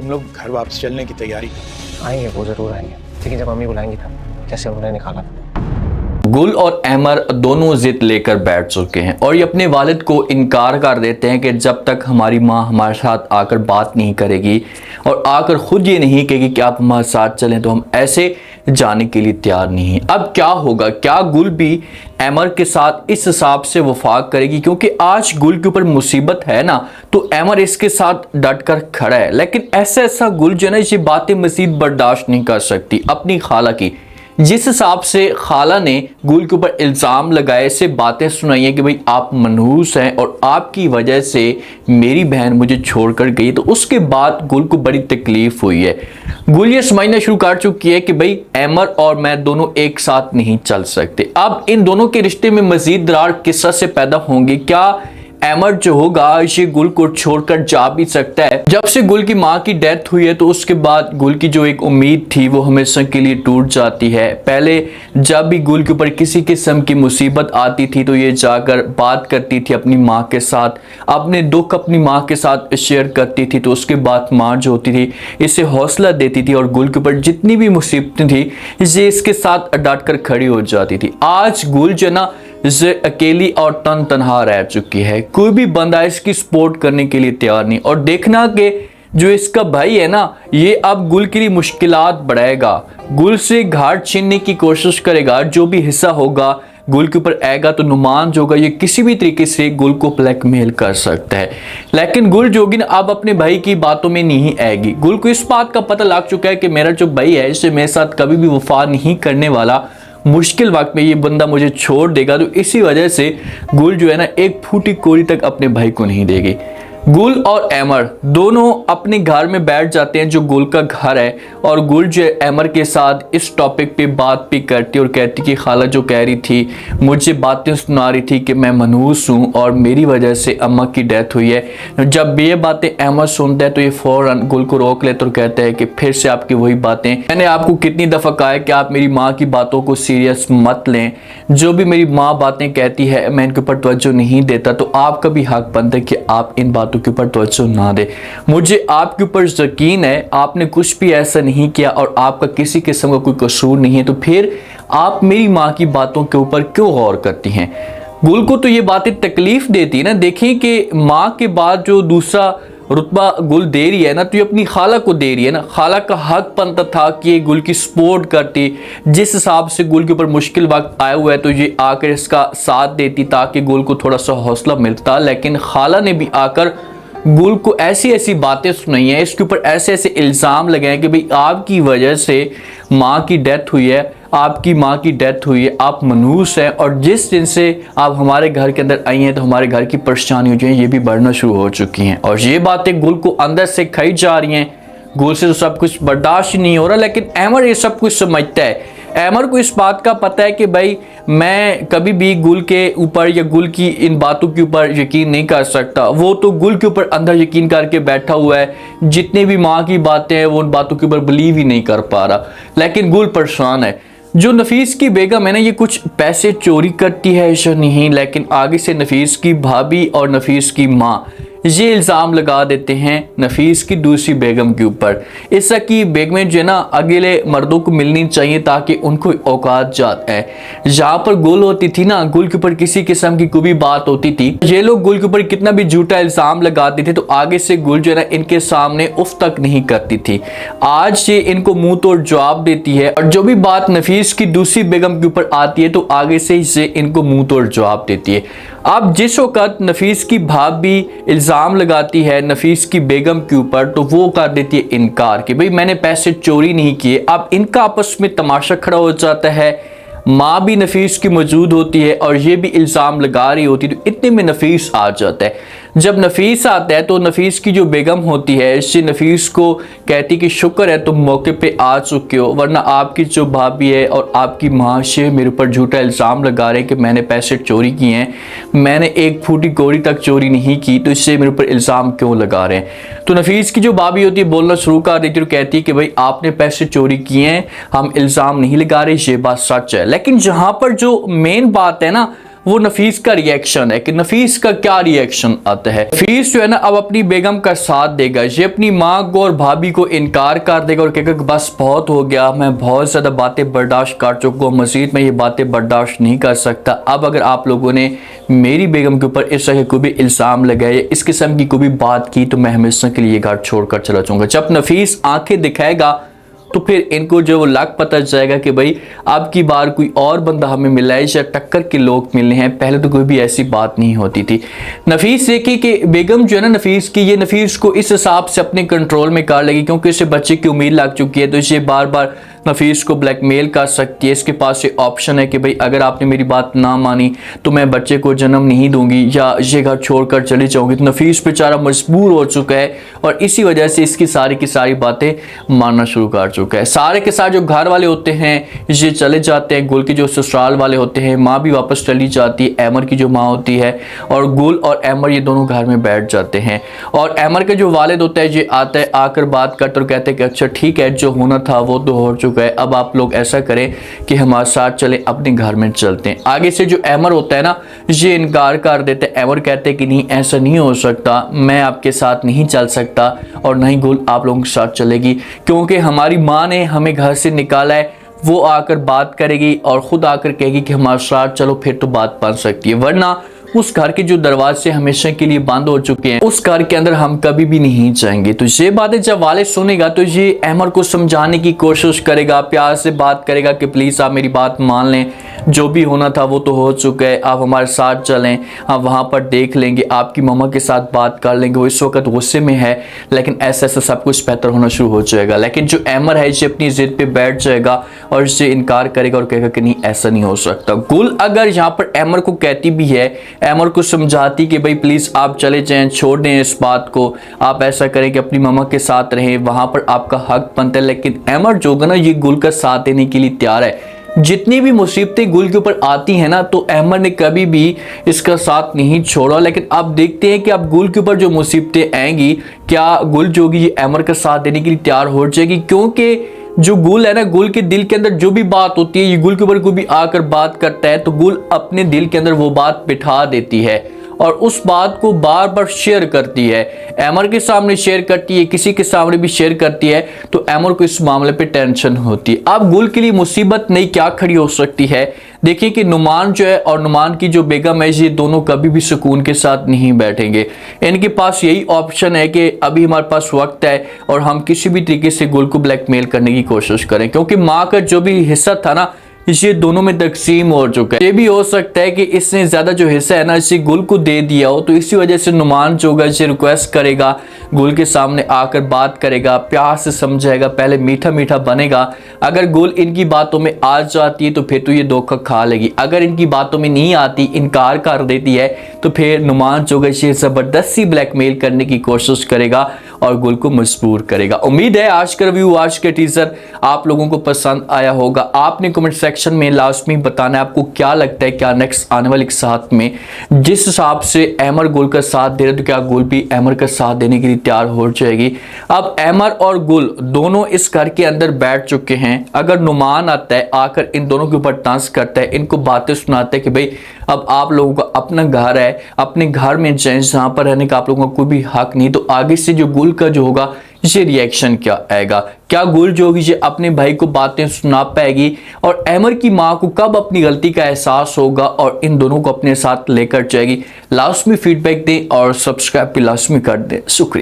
तुम लोग घर वापस चलने की तैयारी करो। आएंगे, वो ज़रूर आएंगे, लेकिन जब मम्मी बुलाएंगी तब कैसे उन्होंने निकाला। गुल और अमर दोनों जिद लेकर बैठ चुके हैं और ये अपने वालिद को इनकार कर देते हैं कि जब तक हमारी माँ हमारे साथ आकर बात नहीं करेगी और आकर खुद ये नहीं कहेगी कि आप हमारे साथ चलें तो हम ऐसे जाने के लिए तैयार नहीं हैं। अब क्या होगा, क्या गुल भी अमर के साथ इस हिसाब से वफाक करेगी? क्योंकि आज गुल के ऊपर मुसीबत है ना, तो अमर इसके साथ डट कर खड़ा है। लेकिन ऐसा गुल जो है ना, ये बातें मजीद बर्दाश्त नहीं कर सकती अपनी खाला की। जिस हिसाब से खाला ने गुल के ऊपर इल्ज़ाम लगाए, से बातें सुनाई हैं कि भाई आप मनहूस हैं और आपकी वजह से मेरी बहन मुझे छोड़कर गई, तो उसके बाद गुल को बड़ी तकलीफ हुई है। गुल ये समझना शुरू कर चुकी है कि भाई अमर और मैं दोनों एक साथ नहीं चल सकते। अब इन दोनों के रिश्ते में मजीद दरार किस्सा से पैदा होंगी। क्या अमर जो होगा ये गुल को छोड़कर जा भी सकता है? जब से गुल की माँ की डेथ हुई है तो उसके बाद गुल की जो एक उम्मीद थी वो हमेशा के लिए टूट जाती है। पहले जब भी गुल के ऊपर किसी किस्म की मुसीबत आती थी तो ये जाकर बात करती थी अपनी माँ के साथ, अपने दुख अपनी माँ के साथ शेयर करती थी, तो उसके बाद माँ जो होती थी इसे हौसला देती थी और गुल के ऊपर जितनी भी मुसीबतें थी ये इसके साथ डट कर खड़ी हो जाती थी। आज गुल जो ना इसे अकेली और तनहा रह चुकी है, कोई भी बंदा इसकी सपोर्ट करने के लिए तैयार नहीं। और देखना कि जो इसका भाई है ना, ये अब गुल के लिए मुश्किलात बढ़ाएगा, गुल से घाट छीनने की कोशिश करेगा। जो भी हिस्सा होगा गुल के ऊपर आएगा तो नुमान जो होगा ये किसी भी तरीके से गुल को ब्लैकमेल कर सकता है। लेकिन गुल जोगी ना अब अपने भाई की बातों में नहीं आएगी। गुल को इस बात का पता लग चुका है कि मेरा जो भाई है इसे मेरे साथ कभी भी वफा नहीं करने वाला, मुश्किल वक्त में ये बंदा मुझे छोड़ देगा। तो इसी वजह से गुल जो है ना एक फूटी कोड़ी तक अपने भाई को नहीं देगी। गुल और अमर दोनों अपने घर में बैठ जाते हैं जो गुल का घर है, और गुल जो है अमर के साथ इस टॉपिक पे बात भी करती और कहती कि खाला जो कह रही थी, मुझे बातें सुना रही थी कि मैं मनहूस हूँ और मेरी वजह से अम्मा की डेथ हुई है। जब ये बातें अमर सुनता है तो ये फौरन गुल को रोक लेता और कहता है कि फिर से आपकी वही बातें, मैंने आपको कितनी दफ़ा कहा है कि आप मेरी माँ की बातों को सीरियस मत लें। जो भी मेरी माँ बातें कहती है मैं इनके ऊपर तवज्जो नहीं देता, तो आपका भी हक बनता है कि आप इन बातों के ऊपर तवज्जो ना दे। मुझे आपके ऊपर यकीन है, आपने कुछ भी ऐसा नहीं किया और आपका किसी किस्म का कोई कसूर नहीं है, तो फिर आप मेरी माँ की बातों के ऊपर क्यों गौर करती हैं? गुल को तो ये बातें तकलीफ देती है ना। देखें कि माँ के बाद जो दूसरा रुतबा गुल दे रही है ना, तो ये अपनी खाला को दे रही है ना। खाला का हक बनता था कि ये गुल की सपोर्ट करती, जिस हिसाब से गुल के ऊपर मुश्किल वक्त आया हुआ है तो ये आकर इसका साथ देती ताकि गुल को थोड़ा सा हौसला मिलता। लेकिन खाला ने भी आकर गुल को ऐसी ऐसी बातें सुनाई हैं, इसके ऊपर ऐसे ऐसे इल्ज़ाम लगाए कि भाई आपकी वजह से माँ की डेथ हुई है, आपकी माँ की डेथ हुई है, आप मनहूस हैं, और जिस दिन से आप हमारे घर के अंदर आई हैं तो हमारे घर की परेशानियाँ जो हैं ये भी बढ़ना शुरू हो चुकी हैं। और ये बातें गुल को अंदर से खाई जा रही हैं। गुल से तो सब कुछ बर्दाश्त नहीं हो रहा, लेकिन अमर ये सब कुछ समझता है। अमर को इस बात का पता है कि भाई मैं कभी भी गुल के ऊपर या गुल की इन बातों के ऊपर यकीन नहीं कर सकता। वो तो गुल के ऊपर अंदर यकीन करके बैठा हुआ है, जितनी भी माँ की बातें हैं वो उन बातों के ऊपर बिलीव ही नहीं कर पा रहा। लेकिन गुल परेशान है। जो नफीस की बेगम है ना, ये कुछ पैसे चोरी करती है ऐसा नहीं, लेकिन आगे से नफीस की भाभी और नफीस की माँ ये इल्ज़ाम लगा देते हैं नफीस की दूसरी बेगम के ऊपर। इससे कि बेगमें जो है ना अकेले मर्दों को मिलनी चाहिए ताकि उनको औकात जाता है। जहाँ पर गुल होती थी ना, गुल के ऊपर किसी किस्म की कोई भी बात होती थी, ये लोग गुल के ऊपर कितना भी झूठा इल्ज़ाम लगाते थे तो आगे से गुल जो है ना इनके सामने उफ तक नहीं करती थी। आज ये इनको मुंह तोड़ जवाब देती है, और जो भी बात नफीस की दूसरी बेगम के ऊपर आती है तो आगे से इसे इनको मुंह तोड़ जवाब देती है। अब जिस वक्त नफीस की भाभी इल्ज़ाम लगाती है नफीस की बेगम के ऊपर तो वो कर देती है इनकार कि भाई मैंने पैसे चोरी नहीं किए। अब इनका आपस में तमाशा खड़ा हो जाता है। माँ भी नफीस की मौजूद होती है और ये भी इल्ज़ाम लगा रही होती है, तो इतने में नफीस आ जाता है। जब नफीस आता है तो नफीस की जो बेगम होती है इससे नफीस को कहती कि शुक्र है तुम मौके पे आ चुके हो, वरना आपकी जो भाभी है और आपकी माँ से मेरे ऊपर झूठा इल्ज़ाम लगा रहे हैं कि मैंने पैसे चोरी किए हैं, मैंने एक फूटी कौड़ी तक चोरी नहीं की, तो इससे मेरे ऊपर इल्ज़ाम क्यों लगा रहे हैं। तो नफीस की जो भाभी होती है बोलना शुरू कर देती है, कहती है कि भाई आपने पैसे चोरी किए हैं, हम इल्ज़ाम नहीं लगा रहे, ये बात सच है। लेकिन जहाँ पर जो मेन बात है ना, वो नफीस का रिएक्शन है कि नफीस का क्या रिएक्शन आता है। नफीस जो है ना अब अपनी बेगम का साथ देगा, ये अपनी माँ को और भाभी को इनकार कर देगा और कहेगा बस बहुत हो गया, मैं बहुत ज़्यादा बातें बर्दाश्त कर चुका हूँ, मज़ीद मैं ये बातें बर्दाश्त नहीं कर सकता। अब अगर आप लोगों ने मेरी बेगम के ऊपर इस तरह कोई भी इल्ज़ाम लगाए या इस किस्म की कोई भी बात की तो मैं हमेशा के लिए घर छोड़कर चला जाऊँगा। जब नफीस आंखें दिखाएगा तो फिर इनको जो वो लग पता जाएगा कि भाई अब की बार कोई और बंदा हमें मिला है या टक्कर के लोग मिलने हैं, पहले तो कोई भी ऐसी बात नहीं होती थी। नफीस देखिए कि बेगम जो है ना नफीस की, ये नफीस को इस हिसाब से अपने कंट्रोल में कर लेगी क्योंकि इसे बच्चे की उम्मीद लग चुकी है, तो इसे बार बार नफीस को ब्लैकमेल कर सकती है। इसके पास ये ऑप्शन है कि भाई अगर आपने मेरी बात ना मानी तो मैं बच्चे को जन्म नहीं दूंगी या ये घर छोड़कर चली जाऊंगी। तो नफीस बेचारा मजबूर हो चुका है और इसी वजह से इसकी सारी की सारी बातें मानना शुरू कर चुका है। सारे के साथ जो घर वाले होते हैं ये चले जाते हैं, गुल की जो ससुराल वाले होते हैं माँ भी वापस चली जाती है, एमर की जो माँ होती है, और गुल और एमर ये दोनों घर में बैठ जाते हैं। और एमर के जो वालिद होता है ये आता है, आकर बात करते और कहते हैं कि अच्छा ठीक है, जो होना था वो तो हो चुका है, अब आप लोग ऐसा करें कि हमारे साथ चले, अपने घर में चलते हैं। आगे से जो एमर होता है ना ये इनकार कर देते हैं। एमर कहते हैं कि नहीं ऐसा नहीं हो सकता, मैं आपके साथ नहीं चल सकता और नहीं गुल आप लोगों के साथ चलेगी, क्योंकि हमारी माँ ने हमें घर से निकाला है, वो आकर बात करेगी और खुद आकर कहेगी कि हमारे साथ चलो, फिर तो बात बन सकती है, वरना उस घर के जो दरवाजे हमेशा के लिए बंद हो चुके हैं उस घर के अंदर हम कभी भी नहीं जाएंगे। तो ये बातें जब वाले सुनेगा तो ये अहमर को समझाने की कोशिश करेगा, प्यार से बात करेगा कि प्लीज़ आप मेरी बात मान लें, जो भी होना था वो तो हो चुका है, आप हमारे साथ चलें, हम वहाँ पर देख लेंगे, आपकी मम्मा के साथ बात कर लेंगे, वो इस वक्त गुस्से में है लेकिन ऐसा ऐसा सब कुछ बेहतर होना शुरू हो जाएगा। लेकिन जो अहमर है ये अपनी ज़िद पे बैठ जाएगा और इससे इनकार करेगा और कहेगा कि नहीं ऐसा नहीं हो सकता। गुल अगर यहाँ पर अहमर को कहती भी है, अहमर को समझाती कि भाई प्लीज़ आप चले जाएं, छोड़ दें इस बात को, आप ऐसा करें कि अपनी मम्मा के साथ रहें, वहाँ पर आपका हक बनता है, लेकिन अहमर जो है ना ये गुल का साथ देने के लिए तैयार है। जितनी भी मुसीबतें गुल के ऊपर आती हैं ना तो अहमर ने कभी भी इसका साथ नहीं छोड़ा। लेकिन अब देखते हैं कि अब गुल के ऊपर जो मुसीबतें आएंगी क्या गुल जो होगी ये अहमर का साथ देने के लिए तैयार हो जाएगी, क्योंकि जो गुल है ना, गुल के दिल के अंदर जो भी बात होती है, ये गुल के ऊपर कोई भी आकर बात करता है तो गुल अपने दिल के अंदर वो बात बिठा देती है और उस बात को बार बार शेयर करती है। अहमर के सामने शेयर करती है, किसी के सामने भी शेयर करती है, तो अहमर को इस मामले पे टेंशन होती है। अब गुल के लिए मुसीबत नहीं क्या खड़ी हो सकती है, देखिए कि नुमान जो है और नुमान की जो बेगम है ये दोनों कभी भी सुकून के साथ नहीं बैठेंगे। इनके पास यही ऑप्शन है कि अभी हमारे पास वक्त है और हम किसी भी तरीके से गुल को ब्लैकमेल करने की कोशिश करें, क्योंकि माँ का जो भी हिस्सा था ना ये दोनों में तकसीम हो चुका है। ये भी हो सकता है कि इसने ज्यादा जो हिस्सा है ना इसे गुल को दे दिया हो, तो इसी वजह से नुमान जो होगा इसे रिक्वेस्ट करेगा, गुल के सामने आकर बात करेगा, प्यार से समझाएगा, पहले मीठा मीठा बनेगा। अगर गुल इनकी बातों में आ जाती है तो फिर तो ये धोखा खा लेगी, अगर इनकी बातों में नहीं आती, इनकार कर देती है, तो फिर नुमान जो होगा इसे जबरदस्ती ब्लैकमेल करने की कोशिश करेगा और गुल को मजबूर करेगा। उम्मीद है आज का रिव्यू, आज के टीजर आप लोगों को पसंद आया होगा। आपने कमेंट सेक्शन में लाजमी बताना है आपको क्या लगता है, क्या नेक्स्ट आने वाले के साथ में जिस हिसाब से अहमर गुल का साथ दे रहे तो क्या गुल भी अहमर का साथ देने के लिए तैयार हो जाएगी। अब अहमर और गुल दोनों इस घर के अंदर बैठ चुके हैं, अगर नुमान आता है आकर इन दोनों के ऊपर डांस करता है, इनको बातें सुनाता है कि भाई अब आप लोगों का अपना घर है, अपने घर में जाएं जहां पर रहने का आप लोगों का कोई भी हक नहीं, तो आगे से जो गुल का जो होगा ये रिएक्शन क्या आएगा, क्या गुल जो होगी ये अपने भाई को बातें सुना पाएगी और अहमर की माँ को कब अपनी गलती का एहसास होगा और इन दोनों को अपने साथ लेकर जाएगी। लास्ट में फीडबैक दें और सब्सक्राइब भी लास्ट में कर दें। शुक्रिया।